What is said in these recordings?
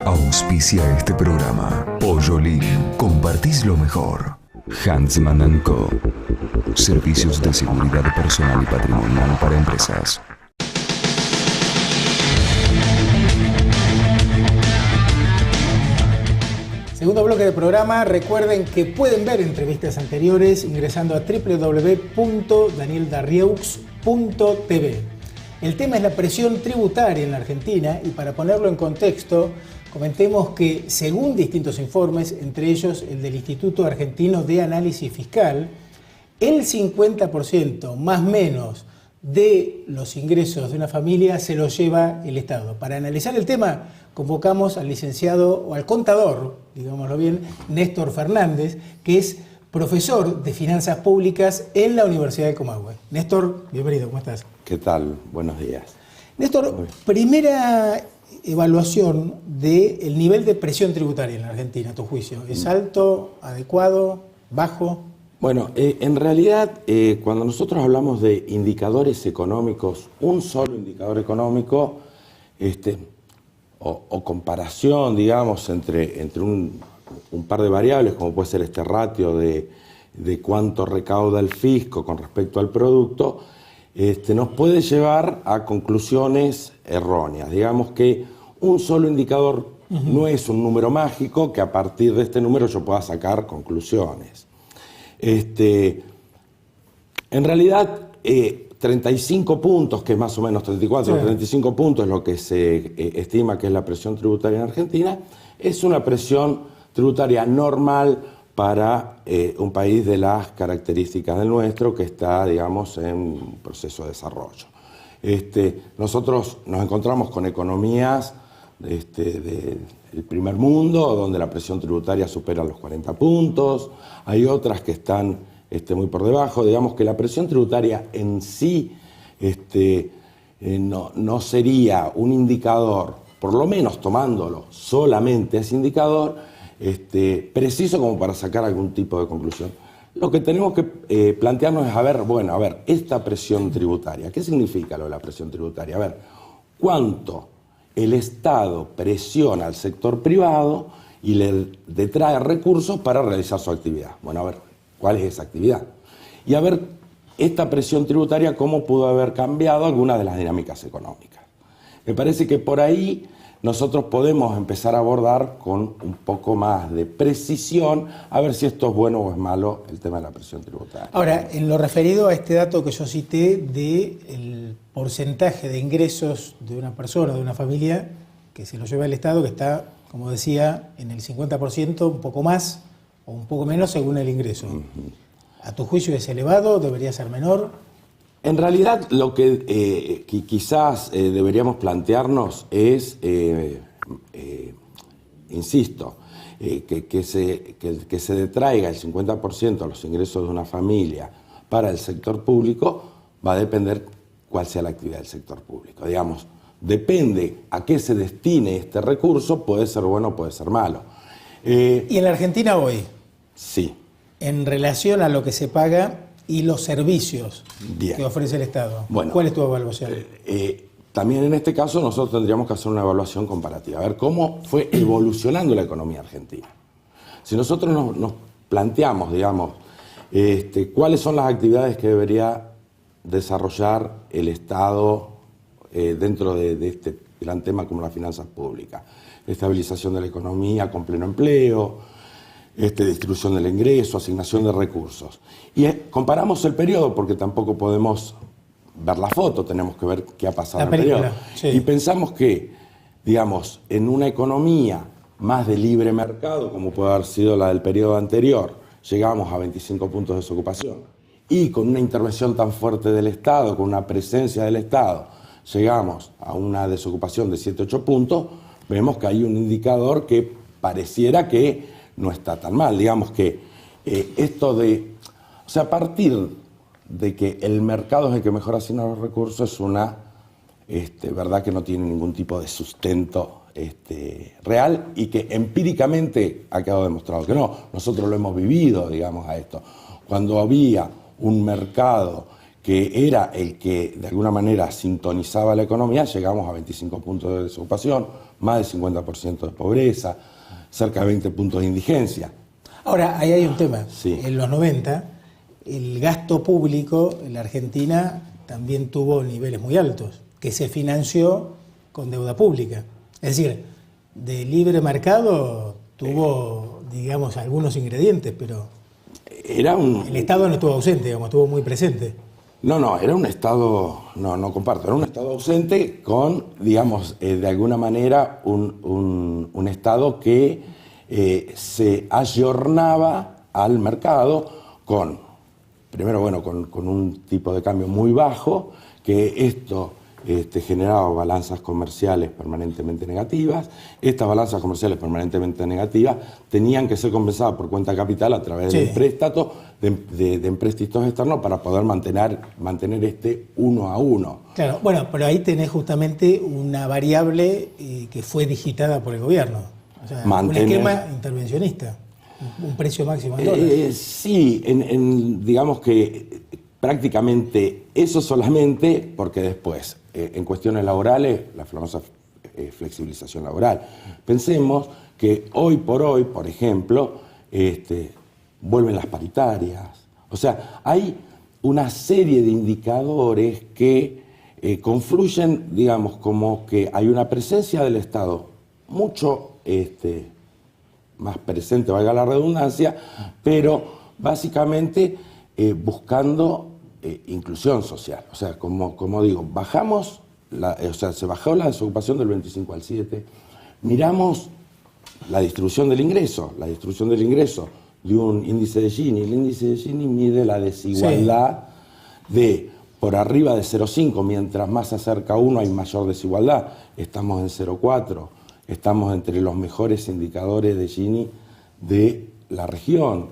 Auspicia este programa. Pollolín, compartís lo mejor. Huntsman & Co. Servicios de seguridad personal y patrimonial para empresas. Segundo bloque del programa. Recuerden que pueden ver entrevistas anteriores ingresando a www.danieldarrieux.tv. El tema es la presión tributaria en la Argentina y para ponerlo en contexto, comentemos que según distintos informes, entre ellos el del Instituto Argentino de Análisis Fiscal, el 50% más o menos de los ingresos de una familia se los lleva el Estado. Para analizar el tema, convocamos al licenciado o al contador, digámoslo bien, Néstor Fernández, que es profesor de Finanzas Públicas en la Universidad de Comahue. Néstor, bienvenido, ¿cómo estás? ¿Qué tal? Buenos días. Néstor, primera evaluación del nivel de presión tributaria en la Argentina, a tu juicio. ¿Es alto, adecuado, bajo? Bueno, en realidad, cuando nosotros hablamos de indicadores económicos, un solo indicador económico, o comparación, digamos, entre un par de variables, como puede ser este ratio de cuánto recauda el fisco con respecto al producto, nos puede llevar a conclusiones erróneas. Digamos que un solo indicador no es un número mágico que a partir de este número yo pueda sacar conclusiones. En realidad, 35 puntos, que es más o menos 34 o 35 puntos es lo que se estima que es la presión tributaria en Argentina, es una presión tributaria normal para un país de las características del nuestro que está, digamos, en proceso de desarrollo. Nosotros nos encontramos con economías del primer mundo, donde la presión tributaria supera los 40 puntos, hay otras que están muy por debajo. Digamos que la presión tributaria en sí no sería un indicador, por lo menos tomándolo solamente ese indicador, preciso como para sacar algún tipo de conclusión. Lo que tenemos que plantearnos es, esta presión tributaria, ¿qué significa lo de la presión tributaria? A ver, ¿cuánto el Estado presiona al sector privado y le detrae recursos para realizar su actividad? Bueno, a ver, ¿cuál es esa actividad? Y a ver, esta presión tributaria, ¿cómo pudo haber cambiado algunas de las dinámicas económicas? Me parece que por ahí nosotros podemos empezar a abordar con un poco más de precisión a ver si esto es bueno o es malo, el tema de la presión tributaria. Ahora, en lo referido a este dato que yo cité del porcentaje de ingresos de una persona, de una familia, que se lo lleva el Estado, que está, como decía, en el 50%, un poco más o un poco menos según el ingreso. ¿A tu juicio es elevado? ¿Debería ser menor? En realidad, lo que quizás deberíamos plantearnos es, insisto, que se detraiga el 50% de los ingresos de una familia para el sector público va a depender cuál sea la actividad del sector público. Digamos, depende a qué se destine este recurso, puede ser bueno o puede ser malo. ¿Y en la Argentina hoy? Sí. En relación a lo que se paga y los servicios que ofrece el Estado. Bueno, ¿cuál es tu evaluación? También en este caso nosotros tendríamos que hacer una evaluación comparativa, a ver cómo fue evolucionando la economía argentina. Si nosotros nos planteamos, digamos, cuáles son las actividades que debería desarrollar el Estado dentro de este gran tema como las finanzas públicas, estabilización de la economía con pleno empleo, distribución del ingreso, asignación de recursos. Y comparamos el periodo, porque tampoco podemos ver la foto, tenemos que ver qué ha pasado en el periodo. Sí. Y pensamos que, digamos, en una economía más de libre mercado, como puede haber sido la del periodo anterior, llegamos a 25 puntos de desocupación. Y con una intervención tan fuerte del Estado, con una presencia del Estado, llegamos a una desocupación de 7-8 puntos, vemos que hay un indicador que pareciera que no está tan mal. Digamos que a partir de que el mercado es el que mejor asigna los recursos, es una verdad que no tiene ningún tipo de sustento real y que empíricamente ha quedado demostrado que no. Nosotros lo hemos vivido, digamos, a esto. Cuando había un mercado que era el que de alguna manera sintonizaba la economía, llegamos a 25 puntos de desocupación, más del 50% de pobreza, cerca de 20 puntos de indigencia. Ahora, ahí hay un tema. Sí. En los 90, el gasto público en la Argentina también tuvo niveles muy altos, que se financió con deuda pública. Es decir, de libre mercado tuvo, digamos, algunos ingredientes, pero el Estado no estuvo ausente, digamos, estuvo muy presente. No, era un Estado, no comparto, era un Estado ausente con, digamos, de alguna manera un Estado que se ayornaba al mercado con, primero, bueno, con un tipo de cambio muy bajo, que esto generaba balanzas comerciales permanentemente negativas. Estas balanzas comerciales permanentemente negativas tenían que ser compensadas por cuenta capital a través del empréstito, de empréstitos externos para poder mantener este 1 a 1. Claro, bueno, pero ahí tenés justamente una variable que fue digitada por el gobierno. O sea, un esquema intervencionista, un precio máximo en dólares. Sí, digamos que prácticamente eso solamente, porque después, en cuestiones laborales, la famosa flexibilización laboral. Pensemos que hoy por hoy, por ejemplo, vuelven las paritarias. O sea, hay una serie de indicadores que confluyen, digamos, como que hay una presencia del Estado mucho más presente, valga la redundancia, pero básicamente buscando inclusión social. O sea, como digo, se bajó la desocupación del 25 al 7, miramos la distribución del ingreso de un índice de Gini. El índice de Gini mide la desigualdad de por arriba de 0,5, mientras más se acerca 1 hay mayor desigualdad. Estamos en 0,4, estamos entre los mejores indicadores de Gini de la región.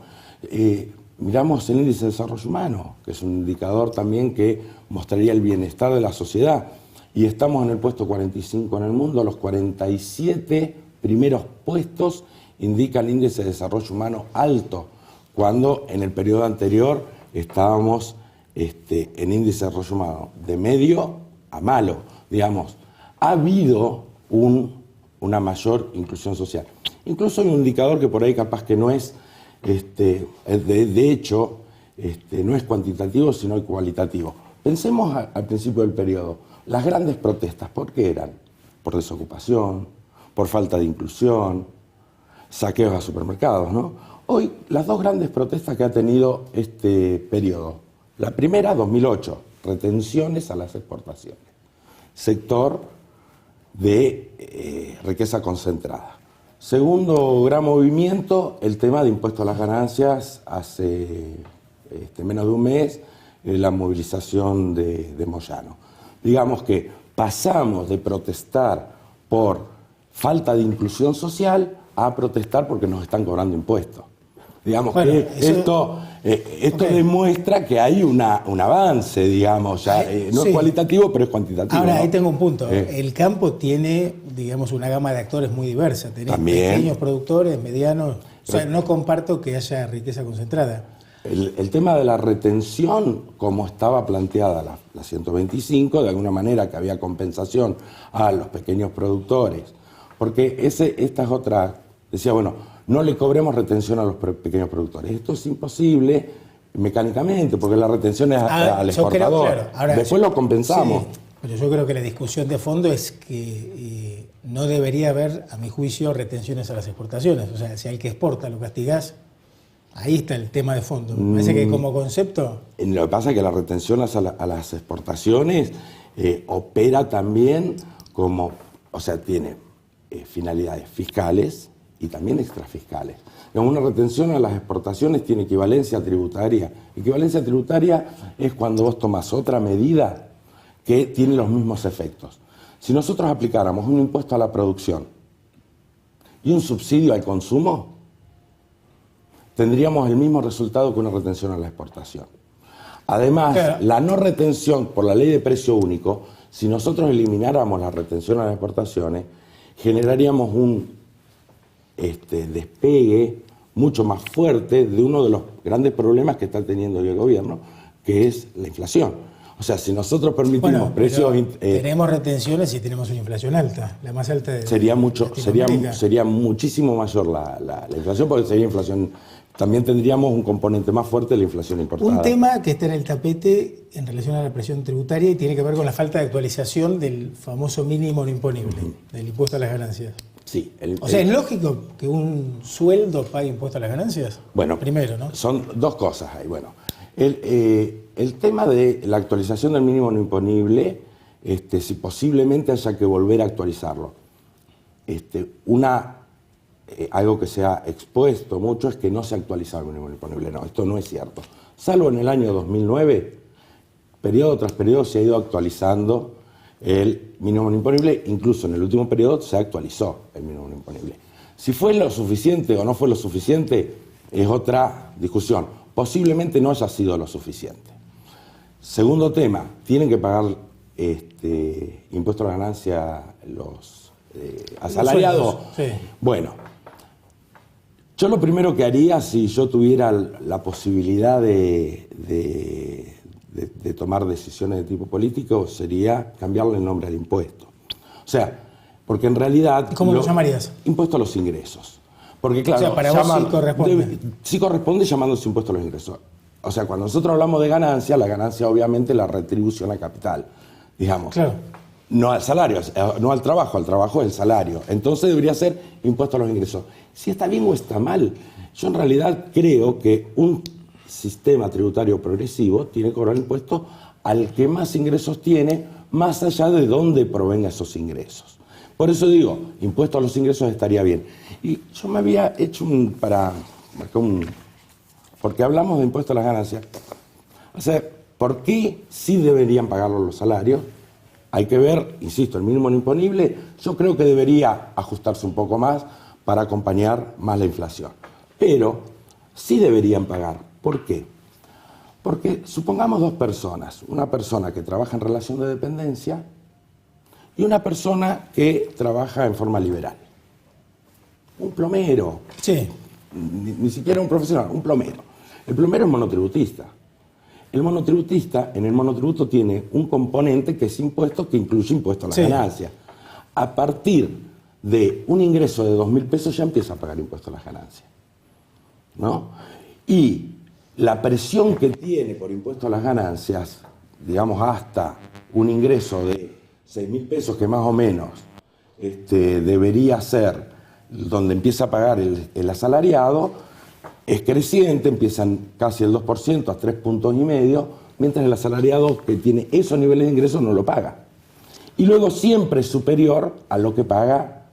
Miramos el índice de desarrollo humano, que es un indicador también que mostraría el bienestar de la sociedad, y estamos en el puesto 45 en el mundo. Los 47 primeros puestos indican índice de desarrollo humano alto, cuando en el periodo anterior estábamos en índice de desarrollo humano de medio a malo. Digamos, ha habido una mayor inclusión social. Incluso hay un indicador que por ahí capaz que no es, de hecho, no es cuantitativo, sino cualitativo. Pensemos al principio del periodo, las grandes protestas, ¿por qué eran? Por desocupación, por falta de inclusión, saqueos a supermercados, ¿no? Hoy, las dos grandes protestas que ha tenido este periodo. La primera, 2008, retenciones a las exportaciones. Sector de riqueza concentrada. Segundo gran movimiento, el tema de impuesto a las ganancias. Hace menos de un mes, la movilización de Moyano. Digamos que pasamos de protestar por falta de inclusión social a protestar porque nos están cobrando impuestos. Digamos que esto demuestra que hay un avance, digamos, ya, no es cualitativo, pero es cuantitativo. Ahora, ¿no? ahí tengo un punto. El campo tiene, digamos, una gama de actores muy diversa. Tenés pequeños productores, medianos. O sea, no comparto que haya riqueza concentrada. El tema de la retención, como estaba planteada la 125, de alguna manera que había compensación a los pequeños productores, porque esta es otra, decía, bueno, no le cobremos retención a los pequeños productores. Esto es imposible mecánicamente, porque la retención es al exportador. Creo, claro. Ahora, después lo compensamos. Sí, pero yo creo que la discusión de fondo es que no debería haber, a mi juicio, retenciones a las exportaciones. O sea, si al que exporta lo castigás, ahí está el tema de fondo. Me parece que como concepto... Lo que pasa es que la retención a las exportaciones opera también como... O sea, tiene finalidades fiscales y también extrafiscales. Una retención a las exportaciones tiene equivalencia tributaria. Equivalencia tributaria es cuando vos tomás otra medida que tiene los mismos efectos. Si nosotros aplicáramos un impuesto a la producción y un subsidio al consumo, tendríamos el mismo resultado que una retención a la exportación. Además, la no retención por la ley de precio único, si nosotros elimináramos la retención a las exportaciones, generaríamos un despegue mucho más fuerte de uno de los grandes problemas que está teniendo hoy el gobierno, que es la inflación. O O sea, si nosotros permitimos Bueno, precios... tenemos retenciones y tenemos una inflación alta, la más alta de sería Latinoamérica. sería muchísimo mayor la inflación, porque sería inflación... También tendríamos un componente más fuerte de la inflación importada. Un tema que está en el tapete en relación a la presión tributaria y tiene que ver con la falta de actualización del famoso mínimo no imponible, del impuesto a las ganancias. Sí. O sea, ¿es lógico que un sueldo pague impuesto a las ganancias? Bueno, primero, ¿no? Son dos cosas ahí. Bueno, el tema de la actualización del mínimo no imponible, si posiblemente haya que volver a actualizarlo. Algo que se ha expuesto mucho es que no se ha actualizado el mínimo no imponible. No, esto no es cierto. Salvo en el año 2009, periodo tras periodo se ha ido actualizando el mínimo no imponible. Incluso en el último periodo se actualizó el mínimo no imponible. Si fue lo suficiente o no fue lo suficiente es otra discusión. Posiblemente no haya sido lo suficiente. Segundo tema, tienen que pagar impuesto a la ganancia los asalariados. Sí. Bueno, yo lo primero que haría si yo tuviera la posibilidad de tomar decisiones de tipo político sería cambiarle el nombre al impuesto. O sea, porque en realidad... ¿Y cómo lo llamarías? Impuesto a los ingresos. Porque claro, o sea, para vos sí corresponde. Sí corresponde llamándose impuesto a los ingresos. O sea, cuando nosotros hablamos de ganancia, la ganancia obviamente es la retribución al capital, digamos. Claro. No al salario, no al trabajo es el salario. Entonces debería ser impuesto a los ingresos. Si está bien o está mal, yo en realidad creo que un sistema tributario progresivo tiene que cobrar impuesto al que más ingresos tiene, más allá de dónde provengan esos ingresos. Por eso digo, impuesto a los ingresos estaría bien. Y yo me había hecho porque hablamos de impuesto a las ganancias. O sea, ¿por qué sí deberían pagarlo los salarios? Hay que ver, insisto, el mínimo no imponible, yo creo que debería ajustarse un poco más para acompañar más la inflación. Pero sí deberían pagar. ¿Por qué? Porque supongamos dos personas, una persona que trabaja en relación de dependencia y una persona que trabaja en forma liberal. Un plomero. Sí. Ni siquiera un profesional, un plomero. El plomero es monotributista. El monotributista, en el monotributo tiene un componente que es impuesto, que incluye impuesto a las ganancias. A partir de un ingreso de 2.000 pesos ya empieza a pagar impuesto a las ganancias, ¿no? Y la presión que tiene por impuesto a las ganancias, digamos hasta un ingreso de 6.000 pesos, que más o menos debería ser donde empieza a pagar el asalariado, es creciente, empiezan casi el 2% a 3,5 puntos, mientras el asalariado que tiene esos niveles de ingresos no lo paga. Y luego siempre es superior a lo que paga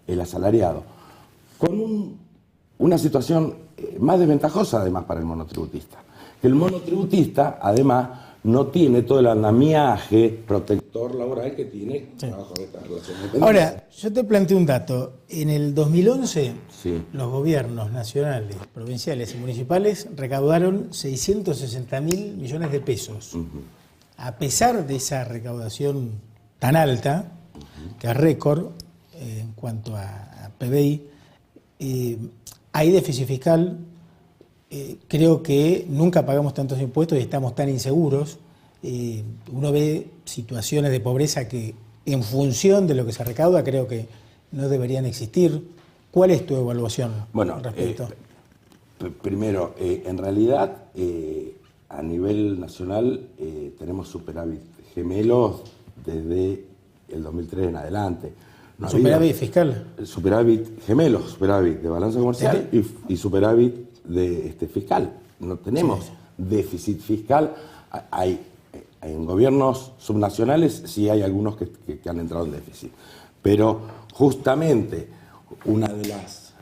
el asalariado. Con una situación más desventajosa además para el monotributista. Que el monotributista además no tiene todo el andamiaje protector laboral que tiene bajo esta relación de dependencia. Ahora, yo te planteo un dato. En el 2011, Sí. los gobiernos nacionales, provinciales y municipales recaudaron 660.000 millones de pesos. A pesar de esa recaudación tan alta, que es récord en cuanto a PBI, hay déficit fiscal. Creo que nunca pagamos tantos impuestos y estamos tan inseguros. Uno ve situaciones de pobreza que en función de lo que se recauda creo que no deberían existir. ¿Cuál es tu evaluación al respecto? Primero, en realidad a nivel nacional tenemos superávit gemelos desde el 2003 en adelante. No ¿Superávit fiscal? Superávit gemelos, superávit de balanza comercial y superávit de fiscal. No tenemos déficit fiscal. En gobiernos subnacionales sí hay algunos que han entrado en déficit. Pero justamente una de las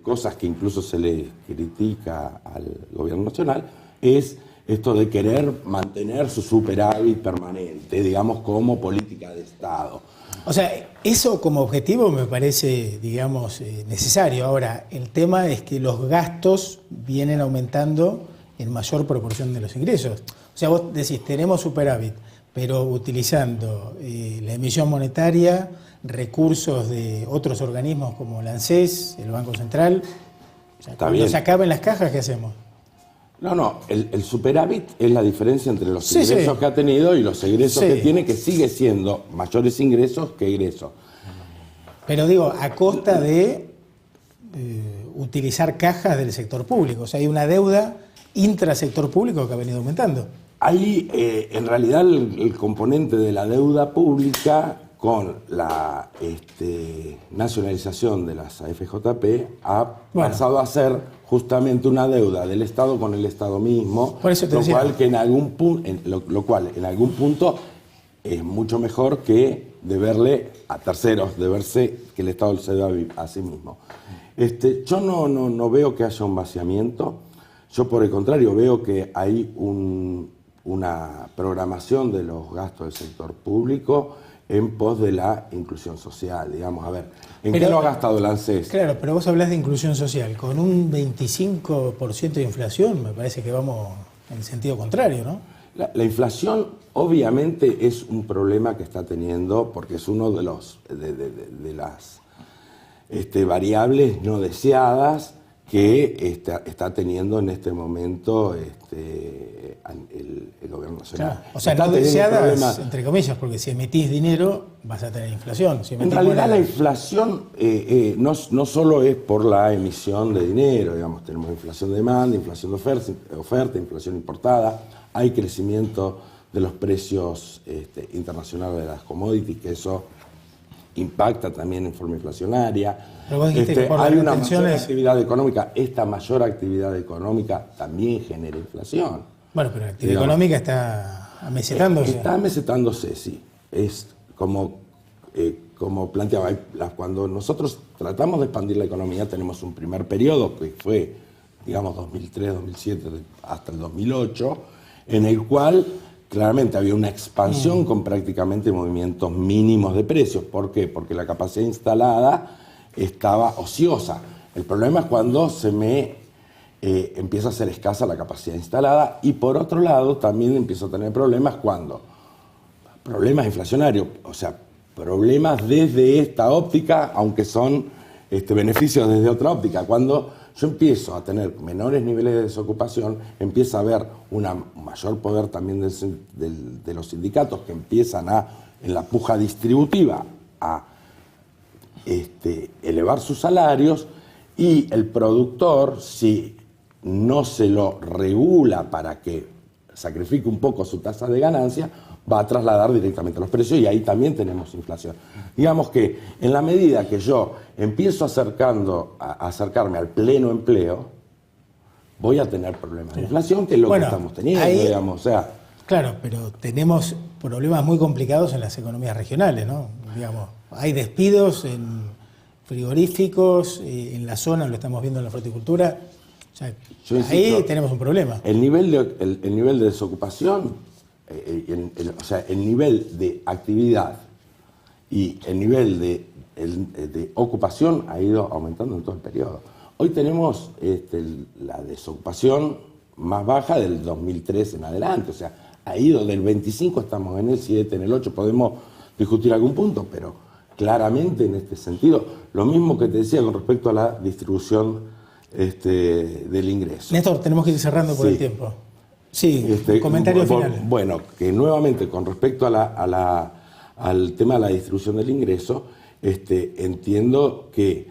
cosas que incluso se le critica al gobierno nacional es esto de querer mantener su superávit permanente, digamos, como política de Estado. O sea, eso como objetivo me parece, digamos, necesario. Ahora, el tema es que los gastos vienen aumentando en mayor proporción de los ingresos. O sea, vos decís, tenemos superávit, pero utilizando la emisión monetaria, recursos de otros organismos como la ANSES, el Banco Central. O sea, cuando se acaben las cajas, ¿qué hacemos? No, el superávit es la diferencia entre los ingresos que ha tenido y los egresos que tiene, que sigue siendo mayores ingresos que egresos. Pero digo, a costa de utilizar cajas del sector público. O sea, hay una deuda intrasector público que ha venido aumentando. Hay, en realidad, el componente de la deuda pública con la nacionalización de las AFJP ha pasado a ser justamente una deuda del Estado con el Estado mismo, por eso te decía. Lo cual en algún punto es mucho mejor que deberle a terceros, deberse que el Estado se da a sí mismo. Yo no veo que haya un vaciamiento, yo por el contrario veo que hay una programación de los gastos del sector público en pos de la inclusión social, digamos. A ver, ¿en qué lo ha gastado el ANSES? Claro, pero vos hablás de inclusión social. Con un 25% de inflación, me parece que vamos en el sentido contrario, ¿no? La inflación obviamente es un problema que está teniendo, porque es uno de las variables no deseadas que está teniendo en este momento el gobierno nacional. Claro. O sea, no deseadas, entre comillas, porque si emitís dinero vas a tener inflación. Si en realidad la inflación no solo es por la emisión de dinero, digamos, tenemos inflación de demanda, inflación de oferta, inflación importada, hay crecimiento de los precios internacionales de las commodities, que eso impacta también en forma inflacionaria. Pero vos dijiste que por hay una retenciones... mayor actividad económica. Esta mayor actividad económica también genera inflación. Bueno, pero la actividad económica está amesetándose. Está amesetándose, sí. Es como planteaba, cuando nosotros tratamos de expandir la economía, tenemos un primer periodo que fue, digamos, 2003, 2007, hasta el 2008, en el cual claramente había una expansión con prácticamente movimientos mínimos de precios. ¿Por qué? Porque la capacidad instalada estaba ociosa. El problema es cuando empieza a ser escasa la capacidad instalada, y por otro lado también empiezo a tener problemas problemas inflacionarios, o sea, problemas desde esta óptica, aunque son beneficios desde otra óptica. Cuando yo empiezo a tener menores niveles de desocupación, empieza a haber un mayor poder también de los sindicatos, que empiezan en la puja distributiva a elevar sus salarios, y el productor, si no se lo regula para que sacrifique un poco su tasa de ganancia, va a trasladar directamente los precios, y ahí también tenemos inflación. Digamos que en la medida que yo empiezo a acercarme al pleno empleo, voy a tener problemas de inflación, que es lo que estamos teniendo, digamos. O sea, claro, pero tenemos problemas muy complicados en las economías regionales, ¿no? Digamos, hay despidos en frigoríficos, en la zona, lo estamos viendo en la fruticultura. O sea, ahí tenemos un problema. El nivel de desocupación, o sea, el nivel de actividad y el nivel de ocupación ha ido aumentando en todo el periodo. Hoy tenemos la desocupación más baja del 2003 en adelante, o sea, ha ido del 25, estamos en el 7, en el 8, podemos discutir algún punto, pero claramente en este sentido, lo mismo que te decía con respecto a la distribución del ingreso. Néstor, tenemos que ir cerrando por el tiempo. Sí, comentario final. Bueno, que nuevamente con respecto al tema de la distribución del ingreso, entiendo que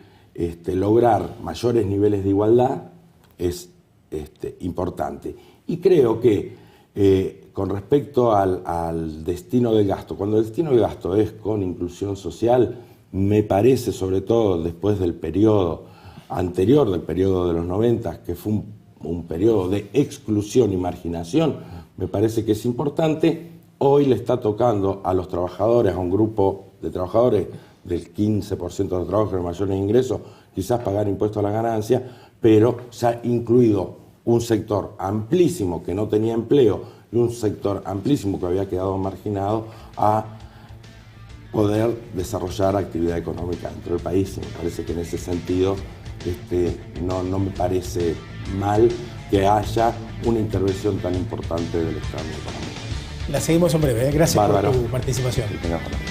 lograr mayores niveles de igualdad es importante. Y creo que con respecto al destino del gasto, cuando el destino del gasto es con inclusión social, me parece, sobre todo después del periodo anterior, del periodo de los 90, que fue un periodo de exclusión y marginación, me parece que es importante. Hoy le está tocando a los trabajadores, a un grupo de trabajadores del 15% de los trabajadores de mayores ingresos, quizás pagar impuestos a la ganancia, pero se ha incluido un sector amplísimo que no tenía empleo y un sector amplísimo que había quedado marginado a poder desarrollar actividad económica dentro del país. Y me parece que en ese sentido no me parece mal que haya una intervención tan importante del Estado económico. La seguimos en breve. Gracias Bárbaro. por tu participación.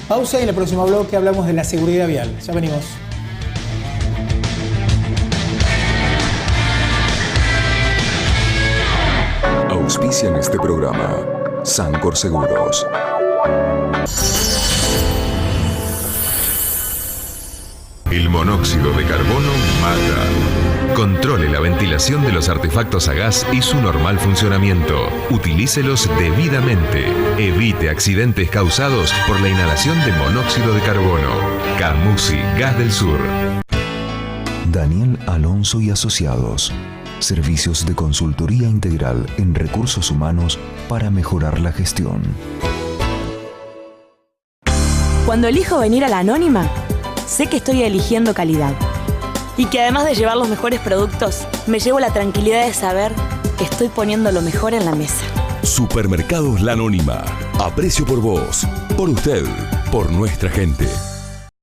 Pausa y en el próximo bloque hablamos de la seguridad vial. Ya venimos. Auspician este programa Sancor Seguros. El monóxido de carbono mata. Controle la ventilación de los artefactos a gas y su normal funcionamiento. Utilícelos debidamente. Evite accidentes causados por la inhalación de monóxido de carbono. Camusi, Gas del Sur. Daniel Alonso y Asociados. Servicios de consultoría integral en recursos humanos para mejorar la gestión. Cuando elijo venir a La Anónima, sé que estoy eligiendo calidad. Y que además de llevar los mejores productos, me llevo la tranquilidad de saber que estoy poniendo lo mejor en la mesa. Supermercados La Anónima. Aprecio por vos, por usted, por nuestra gente.